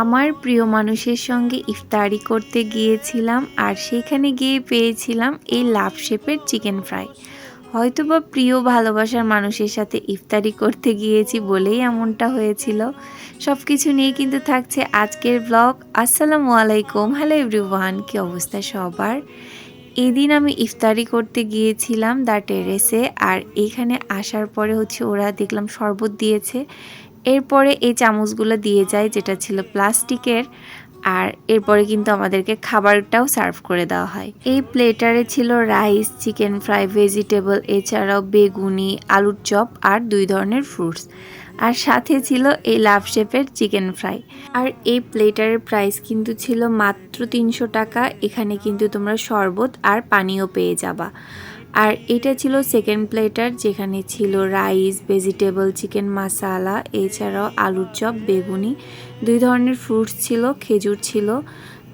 আমার প্রিয় মানুষের সঙ্গে ইফতারি করতে গিয়েছিলাম আর সেখানে গিয়ে পেয়েছিলাম এই লাভ শেপের চিকেন ফ্রাই। হয়তোবা প্রিয় ভালোবাসার মানুষের সাথে ইফতারি করতে গিয়েছি বলেই এমনটা হয়েছিল। সব কিছু নিয়ে কিন্তু থাকছে আজকের ব্লগ। আসসালামু আলাইকুম, হ্যালো এভরিওয়ান, কী অবস্থা সবার? এদিন আমি ইফতারি করতে গিয়েছিলাম দ্য টেরেসে, আর এইখানে আসার পরে ওরা দেখলাম শরবত দিয়েছে। এরপরে এই চামচগুলো দিয়ে যায় যেটা ছিল প্লাস্টিকের, আর এরপরে কিন্তু আমাদেরকে খাবারটাও সার্ভ করে দেওয়া হয়। এই প্লেটারে ছিল রাইস, চিকেন ফ্রাই, ভেজিটেবল, এছাড়াও বেগুনি, আলুর চপ আর 2 ধরনের ফ্রুটস, আর সাথে ছিল এই লাভ শেপের চিকেন ফ্রাই। আর এই প্লেটারের প্রাইস কিন্তু ছিল মাত্র 300 টাকা। এখানে কিন্তু তোমরা শরবত আর পানিও পেয়ে যাবা। আর এটা ছিল সেকেন্ড প্লেটার, যেখানে ছিল রাইস, ভেজিটেবল, চিকেন মশালা, এছাড়াও আলুর চপ, বেগুনি, 2 ধরনের ফ্রুটস ছিল, খেজুর ছিল।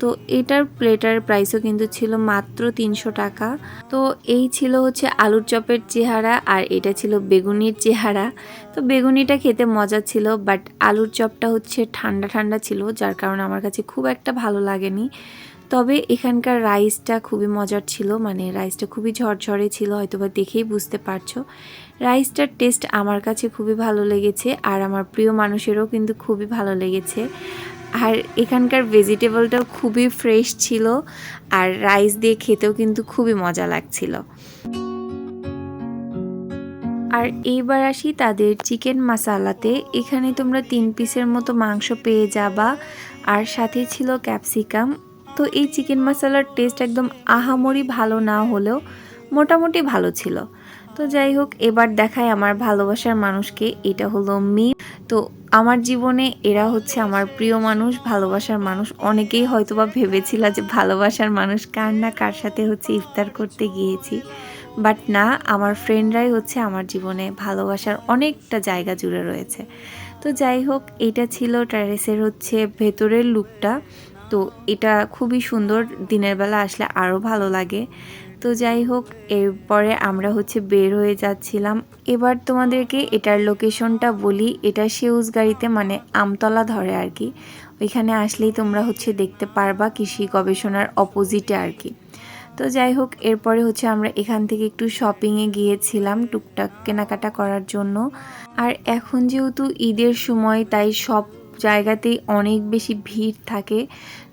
তো এটার প্লেটারের প্রাইসও কিন্তু ছিল মাত্র 300 টাকা। তো এই ছিল আলুর চপের চেহারা, আর এটা ছিল বেগুনির চেহারা। তো বেগুনিটা খেতে মজা ছিল, বাট আলুর চপটা ঠান্ডা ঠান্ডা ছিল, যার কারণে আমার কাছে খুব একটা ভালো লাগেনি। তবে এখানকার রাইসটা খুবই মজার ছিল, মানে রাইসটা খুবই ঝরঝরে ছিল, হয়তোবা দেখেই বুঝতে পারছো। রাইসটার টেস্ট আমার কাছে খুবই ভালো লেগেছে, আর আমার প্রিয় মানুষেরও কিন্তু খুবই ভালো লেগেছে। আর এখানকার ভেজিটেবলটাও খুবই ফ্রেশ ছিল, আর রাইস দিয়ে খেতেও কিন্তু খুবই মজা লাগছিল। আর এইবার আসি তাদের চিকেন মশালাতে। এখানে তোমরা 3 পিসের মতো মাংস পেয়ে যাবা, আর সাথে ছিল ক্যাপসিকাম। তো এই চিকেন মশালার টেস্ট একদম আহামরি ভালো না হলেও মোটামুটি ভালো ছিল। তো যাই হোক, এবার দেখায় আমার ভালোবাসার মানুষকে। এটা হলো মিম। তো আমার জীবনে এরা আমার প্রিয় মানুষ, ভালোবাসার মানুষ। অনেকেই হয়তোবা ভেবেছিল যে ভালোবাসার মানুষ কার না কার সাথে ইফতার করতে গিয়েছি, বাট না, আমার ফ্রেন্ডরাই আমার জীবনে ভালোবাসার অনেকটা জায়গা জুড়ে রয়েছে। তো যাই হোক, এটা ছিল টেরেসের ভেতরের লুকটা। তো এটা খুবই সুন্দর, দিনের বেলা আসলে আরও ভালো লাগে। তো যাই হোক, এরপরে আমরা বের হয়ে যাচ্ছিলাম। এবার তোমাদেরকে এটার লোকেশনটা বলি। এটা সেউজগাড়িতে, মানে আমতলা ধরে আর কি। ওইখানে আসলেই তোমরা দেখতে পারবা, কৃষি গবেষণার অপোজিটে আর কি। তো যাই হোক, এরপরে আমরা এখান থেকে একটু শপিংয়ে গিয়েছিলাম টুকটাক কেনাকাটা করার জন্য। আর এখন যেহেতু ঈদের সময়, তাই সব জায়গাতেই অনেক বেশি ভিড় থাকে।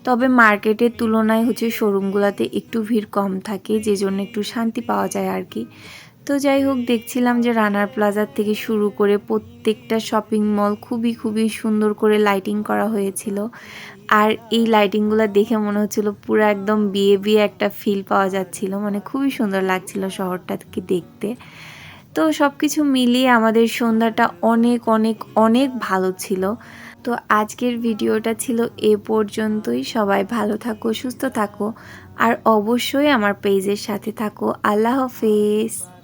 তবে মার্কেটের তুলনায় শোরুমগুলোতে একটু ভিড় কম থাকে, যে জন্য একটু শান্তি পাওয়া যায় আর কি। তো যাই হোক, দেখছিলাম যে রানার প্লাজার থেকে শুরু করে প্রত্যেকটা শপিং মল খুবই খুবই সুন্দর করে লাইটিং করা হয়েছিল। আর এই লাইটিংগুলো দেখে মনে হচ্ছিল পুরো একদম বিয়ে বিয়ে একটা ফিল পাওয়া যাচ্ছিল, মানে খুবই সুন্দর লাগছিল শহরটাকে দেখতে। তো সব কিছু মিলিয়ে আমাদের সন্ধ্যাটা অনেক অনেক অনেক ভালো ছিল। তো আজকের ভিডিওটা ছিল এ পর্যন্তই। সবাই ভালো থাকো, সুস্থ থাকো, আর অবশ্যই আমার পেজের সাথে থাকো। আল্লাহ হাফেজ।